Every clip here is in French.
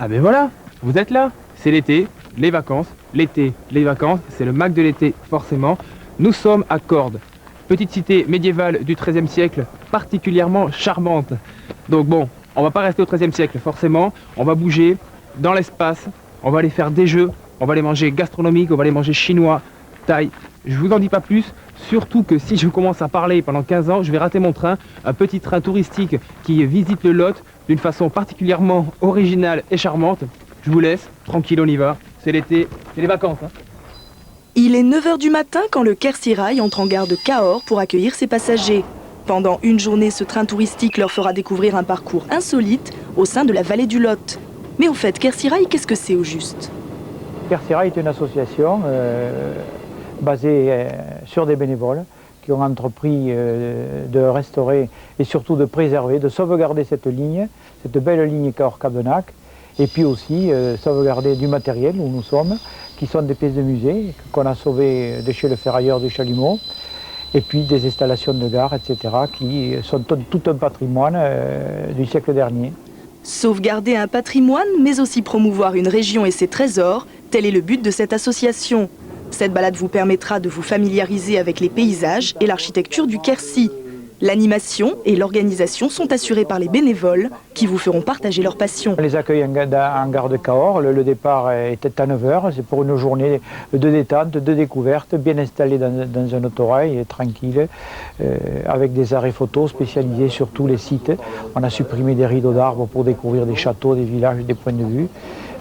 Ah ben voilà, vous êtes là. C'est l'été, les vacances. L'été, les vacances, c'est le Mac de l'été, forcément. Nous sommes à Cordes, petite cité médiévale du XIIIe siècle, particulièrement charmante. Donc bon, on va pas rester au XIIIe siècle, forcément. On va bouger dans l'espace, on va aller faire des jeux, on va aller manger gastronomique, on va aller manger chinois, thaï. Je vous en dis pas plus, surtout que si je commence à parler pendant 15 ans, je vais rater mon train, un petit train touristique qui visite le Lot d'une façon particulièrement originale et charmante. Je vous laisse, tranquille, on y va. C'est l'été, c'est les vacances. Hein. Il est 9 h du matin quand le Quercy Rail entre en gare de Cahors pour accueillir ses passagers. Pendant une journée, ce train touristique leur fera découvrir un parcours insolite au sein de la vallée du Lot. Mais au fait, Quercy Rail, qu'est-ce que c'est au juste? Quercy Rail est une association basée sur des bénévoles qui ont entrepris de restaurer et surtout de préserver, de sauvegarder cette ligne, cette belle ligne Cahors-Cadenac, et puis aussi sauvegarder du matériel où nous sommes, qui sont des pièces de musée qu'on a sauvées de chez le ferrailleur du Chalumeau, et puis des installations de gare, etc., qui sont tout un patrimoine du siècle dernier. Sauvegarder un patrimoine, mais aussi promouvoir une région et ses trésors, tel est le but de cette association. Cette balade vous permettra de vous familiariser avec les paysages et l'architecture du Quercy. L'animation et l'organisation sont assurées par les bénévoles qui vous feront partager leur passion. On les accueille en gare de Cahors, le départ était à 9 h, c'est pour une journée de détente, de découverte, bien installée dans un autorail, tranquille, avec des arrêts photos spécialisés sur tous les sites. On a supprimé des rideaux d'arbres pour découvrir des châteaux, des villages, des points de vue,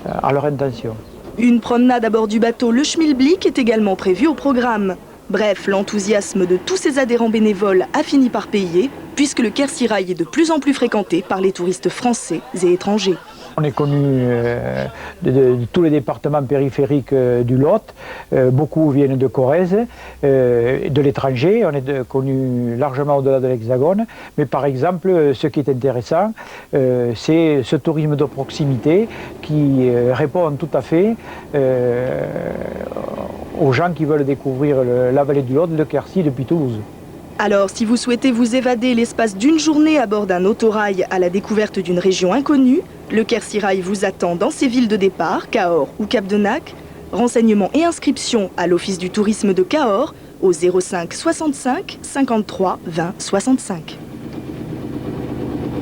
à leur intention. Une promenade à bord du bateau Le Schmilblick est également prévue au programme. Bref, l'enthousiasme de tous ces adhérents bénévoles a fini par payer, puisque le Quercy Rail est de plus en plus fréquenté par les touristes français et étrangers. On est connu de tous les départements périphériques du Lot. Beaucoup viennent de Corrèze, de l'étranger. On est connu largement au-delà de l'Hexagone. Mais par exemple, ce qui est intéressant, c'est ce tourisme de proximité qui répond tout à fait aux gens qui veulent découvrir la vallée du Lot, le Quercy depuis Toulouse. Alors, si vous souhaitez vous évader l'espace d'une journée à bord d'un autorail à la découverte d'une région inconnue, le Quercy Rail vous attend dans ses villes de départ, Cahors ou Cadenac. Renseignements et inscriptions à l'Office du tourisme de Cahors au 05 65 53 20 65.